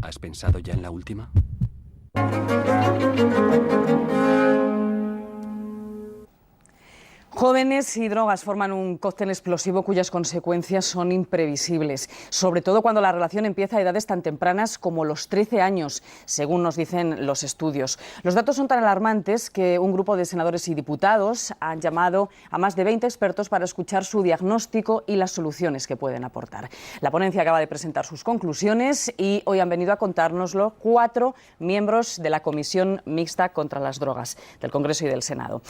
¿Has pensado ya en la última? Jóvenes y drogas forman un cóctel explosivo cuyas consecuencias son imprevisibles, sobre todo cuando la relación empieza a edades tan tempranas como los 13 años, según nos dicen los estudios. Los datos son tan alarmantes que un grupo de senadores y diputados han llamado a más de 20 expertos para escuchar su diagnóstico y las soluciones que pueden aportar. La ponencia acaba de presentar sus conclusiones y hoy han venido a contárnoslo 4 miembros de la Comisión Mixta contra las Drogas del Congreso y del Senado.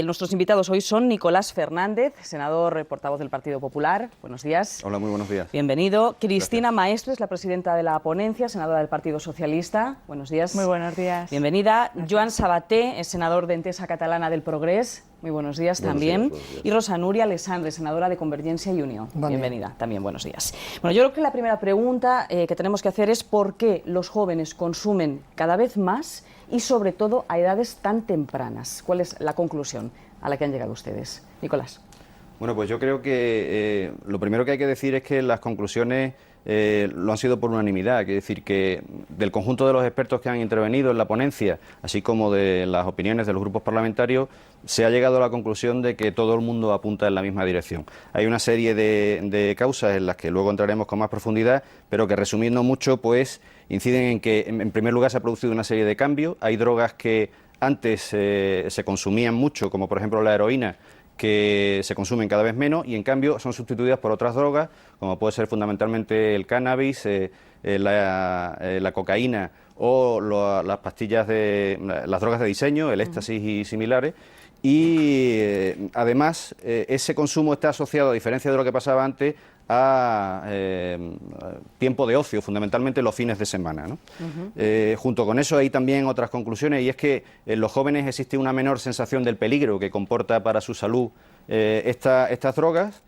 Nuestros invitados hoy son Nicolás Fernández, senador portavoz del Partido Popular. Buenos días. Hola, muy buenos días. Bienvenido. Cristina Maestres, la presidenta de la ponencia, senadora del Partido Socialista. Buenos días. Muy buenos días. Bienvenida. Joan Sabaté, es senador de Entesa Catalana del Progrés. Muy buenos días también. Buenos días. Y Rosa Núria Alessandre, senadora de Convergencia y Unió. Bienvenida. También buenos días. Bueno, yo creo que la primera pregunta que tenemos que hacer es ¿por qué los jóvenes consumen cada vez más y sobre todo a edades tan tempranas? ¿Cuál es la conclusión a la que han llegado ustedes? Nicolás. Bueno, pues yo creo que lo primero que hay que decir es que las conclusiones lo han sido por unanimidad. Quiere decir que del conjunto de los expertos que han intervenido en la ponencia, así como de las opiniones de los grupos parlamentarios, se ha llegado a la conclusión de que todo el mundo apunta en la misma dirección. Hay una serie de causas en las que luego entraremos con más profundidad, pero que resumiendo mucho, pues inciden en que en primer lugar se ha producido una serie de cambios. Hay drogas que antes se consumían mucho, como por ejemplo la heroína, que se consumen cada vez menos y en cambio son sustituidas por otras drogas, como puede ser fundamentalmente el cannabis, la cocaína o las pastillas las drogas de diseño, el éxtasis y similares. Y además ese consumo está asociado, a diferencia de lo que pasaba antes, a tiempo de ocio, fundamentalmente los fines de semana, ¿no? Junto con eso hay también otras conclusiones, y es que en los jóvenes existe una menor sensación del peligro que comporta para su salud estas drogas.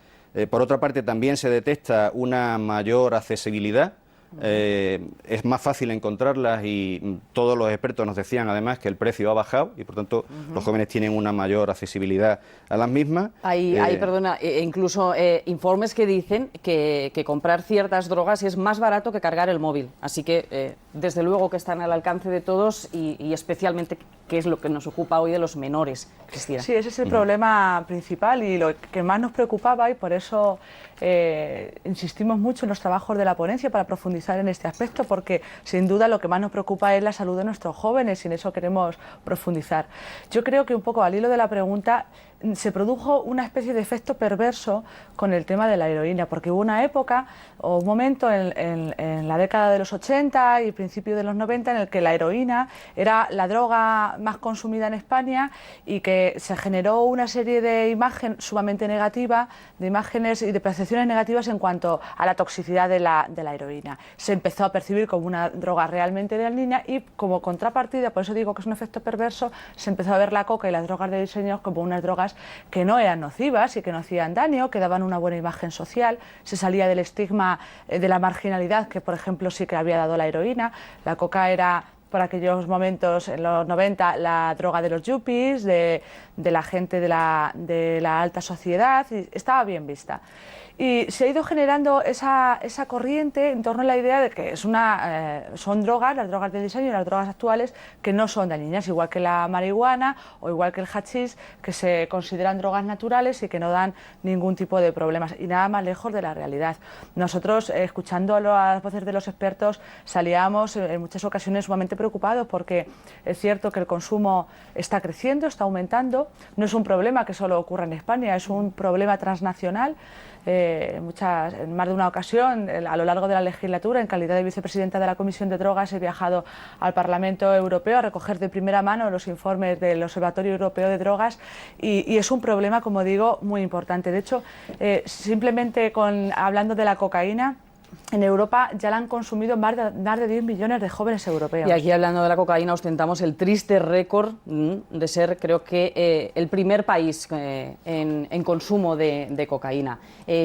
Por otra parte, también se detecta una mayor accesibilidad. Es más fácil encontrarlas y todos los expertos nos decían además que el precio ha bajado y por tanto los jóvenes tienen una mayor accesibilidad a las mismas. Hay incluso informes que dicen que comprar ciertas drogas es más barato que cargar el móvil, así que desde luego que están al alcance de todos y especialmente que es lo que nos ocupa hoy de los menores, Cristina. Sí, ese es el problema principal y lo que más nos preocupaba, y por eso insistimos mucho en los trabajos de la ponencia para profundizar en este aspecto, porque sin duda lo que más nos preocupa es la salud de nuestros jóvenes y en eso queremos profundizar. Yo creo que un poco al hilo de la pregunta se produjo una especie de efecto perverso con el tema de la heroína, porque hubo una época o un momento en la década de los 80 y principios de los 90 en el que la heroína era la droga más consumida en España y que se generó una serie de imágenes sumamente negativas, de imágenes y de percepciones negativas en cuanto a la toxicidad de la heroína. Se empezó a percibir como una droga realmente dañina y como contrapartida, por eso digo que es un efecto perverso, se empezó a ver la coca y las drogas de diseño como unas drogas que no eran nocivas y que no hacían daño, que daban una buena imagen social, se salía del estigma de la marginalidad que, por ejemplo, sí que había dado la heroína. La coca era, por aquellos momentos, en los 90, la droga de los yuppies, de la gente de la alta sociedad, y estaba bien vista. Y se ha ido generando esa corriente en torno a la idea de que son drogas, las drogas de diseño y las drogas actuales, que no son dañinas, igual que la marihuana o igual que el hachís, que se consideran drogas naturales y que no dan ningún tipo de problemas, y nada más lejos de la realidad. Nosotros, escuchando las voces de los expertos, salíamos en muchas ocasiones sumamente preocupados, porque es cierto que el consumo está creciendo, está aumentando, no es un problema que solo ocurra en España, es un problema transnacional. En más de una ocasión, a lo largo de la legislatura, en calidad de vicepresidenta de la Comisión de Drogas, he viajado al Parlamento Europeo a recoger de primera mano los informes del Observatorio Europeo de Drogas y es un problema, como digo, muy importante. De hecho, simplemente hablando de la cocaína, en Europa ya la han consumido más de 10 millones de jóvenes europeos. Y aquí, hablando de la cocaína, ostentamos el triste récord de ser, creo que, el primer país en consumo de cocaína.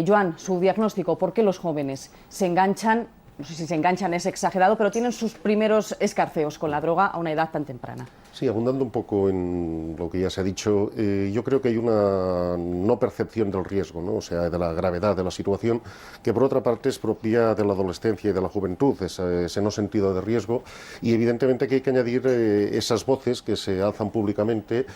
Joan, su diagnóstico, ¿por qué los jóvenes se enganchan? No sé si se enganchan, es exagerado, pero tienen sus primeros escarceos con la droga a una edad tan temprana. Sí, abundando un poco en lo que ya se ha dicho, yo creo que hay una no percepción del riesgo, ¿no? O sea, de la gravedad de la situación, que por otra parte es propia de la adolescencia y de la juventud, ese no sentido de riesgo, y evidentemente que hay que añadir esas voces que se alzan públicamente,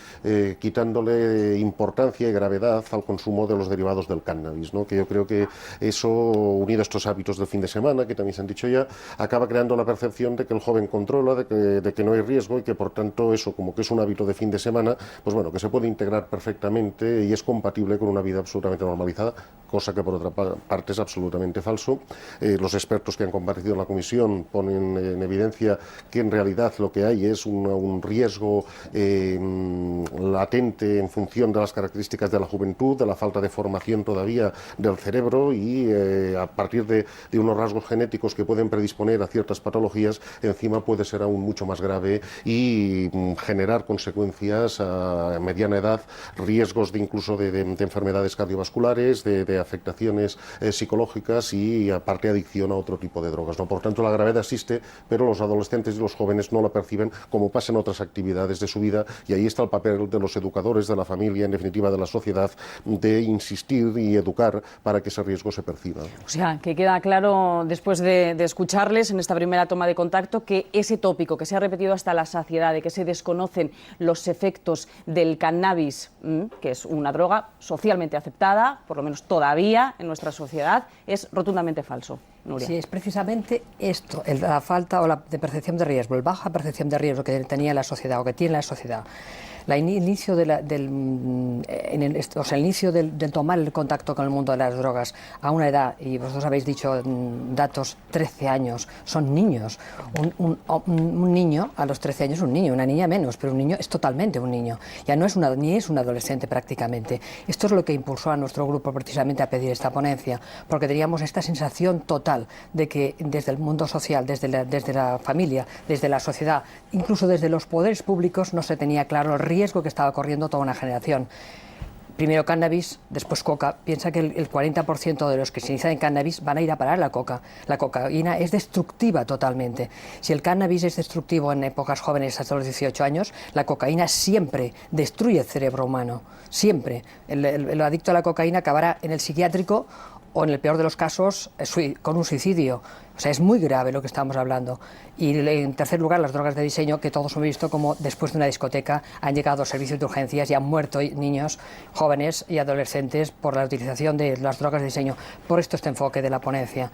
quitándole importancia y gravedad al consumo de los derivados del cannabis, ¿no? Que yo creo que eso, unido a estos hábitos del fin de semana, que también se han dicho ya, acaba creando la percepción de que el joven controla, de que no hay riesgo y que por tanto eso, como que es un hábito de fin de semana, pues bueno, que se puede integrar perfectamente y es compatible con una vida absolutamente normalizada, cosa que por otra parte es absolutamente falso. Los expertos que han comparecido en la comisión ponen en evidencia que en realidad lo que hay es un riesgo latente en función de las características de la juventud, de la falta de formación todavía del cerebro y a partir de unos rasgos genéticos que pueden predisponer a ciertas patologías, encima puede ser aún mucho más grave y generar consecuencias a mediana edad, riesgos de incluso de enfermedades cardiovasculares, de afectaciones psicológicas y aparte adicción a otro tipo de drogas, ¿no? Por tanto, la gravedad existe, pero los adolescentes y los jóvenes no la perciben como pasa en otras actividades de su vida, y ahí está el papel de los educadores, de la familia, en definitiva de la sociedad, de insistir y educar para que ese riesgo se perciba. O sea, que queda claro después de escucharles en esta primera toma de contacto que ese tópico que se ha repetido hasta la saciedad de que se desconocen los efectos del cannabis, que es una droga socialmente aceptada, por lo menos todavía en nuestra sociedad, es rotundamente falso. Nuria. Sí, es precisamente esto, la falta o la de percepción de riesgo, la baja percepción de riesgo que tenía la sociedad o que tiene la sociedad. El inicio del tomar el contacto con el mundo de las drogas a una edad, y vosotros habéis dicho datos, 13 años, son niños. Un niño a los 13 años es un niño, una niña menos, pero un niño es totalmente un niño. Ya no es ni es un adolescente prácticamente. Esto es lo que impulsó a nuestro grupo precisamente a pedir esta ponencia, porque teníamos esta sensación total de que desde el mundo social, desde la familia, desde la sociedad, incluso desde los poderes públicos, no se tenía claro el riesgo que estaba corriendo toda una generación. Primero cannabis, después coca. Piensa que el 40% de los que se inician en cannabis van a ir a parar la coca. La cocaína es destructiva totalmente. Si el cannabis es destructivo en épocas jóvenes hasta los 18 años, la cocaína siempre destruye el cerebro humano. Siempre. El adicto a la cocaína acabará en el psiquiátrico o en el peor de los casos con un suicidio. O sea, es muy grave lo que estamos hablando. Y en tercer lugar, las drogas de diseño, que todos hemos visto como después de una discoteca han llegado servicios de urgencias y han muerto niños, jóvenes y adolescentes por la utilización de las drogas de diseño. Por esto este enfoque de la ponencia.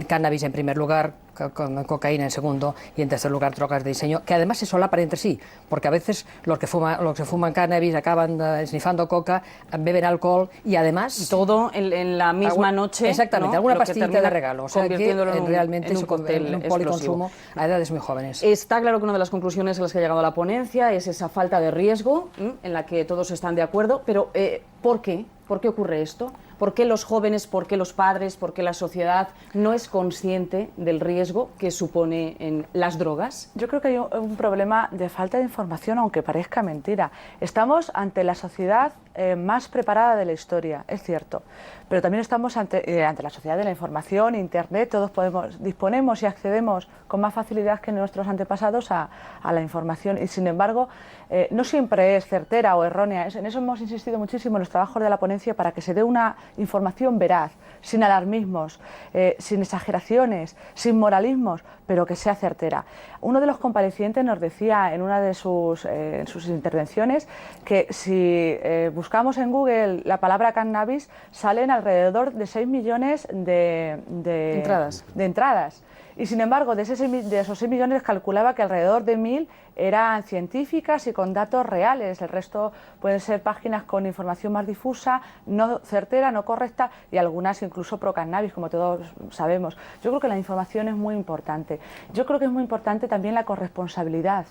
Cannabis en primer lugar, con cocaína en segundo y en tercer lugar drogas de diseño, que además se solapan entre sí, porque a veces los que fuman cannabis acaban snifando coca, beben alcohol y además... Y todo en la misma noche. Exactamente, ¿no? alguna pastillita de regalo. O sea, convirtiéndolo que realmente en un cóctel un policonsumo a edades muy jóvenes. Está claro que una de las conclusiones a las que ha llegado la ponencia es esa falta de riesgo, en la que todos están de acuerdo, pero ¿por qué? ¿Por qué ocurre esto? ¿Por qué los jóvenes, por qué los padres, por qué la sociedad no es consciente del riesgo que supone en las drogas? Yo creo que hay un problema de falta de información, aunque parezca mentira. Estamos ante la sociedad más preparada de la historia, es cierto, pero también estamos ante la sociedad de la información, Internet, todos disponemos y accedemos con más facilidad que nuestros antepasados a la información y sin embargo no siempre es certera o errónea. En eso hemos insistido muchísimo en los trabajos de la ponencia para que se dé una información veraz, sin alarmismos, sin exageraciones, sin moralismos, pero que sea certera. Uno de los comparecientes nos decía en una de sus intervenciones que si buscamos en Google la palabra cannabis salen alrededor de 6 millones de entradas. Y sin embargo, de esos 6 millones calculaba que alrededor de 1.000 eran científicas y con datos reales. El resto pueden ser páginas con información más difusa, no certera, no correcta y algunas incluso pro cannabis, como todos sabemos. Yo creo que la información es muy importante. Yo creo que es muy importante también la corresponsabilidad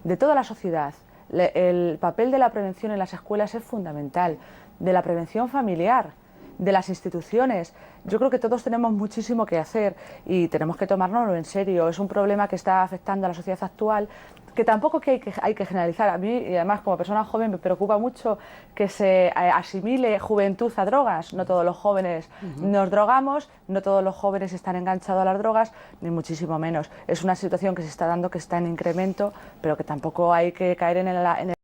de toda la sociedad. El papel de la prevención en las escuelas es fundamental, de la prevención familiar, de las instituciones. Yo creo que todos tenemos muchísimo que hacer y tenemos que tomárnoslo en serio. Es un problema que está afectando a la sociedad actual, que tampoco hay que generalizar. A mí, y además como persona joven, me preocupa mucho que se asimile juventud a drogas. No todos los jóvenes nos drogamos, no todos los jóvenes están enganchados a las drogas, ni muchísimo menos. Es una situación que se está dando, que está en incremento, pero que tampoco hay que caer en el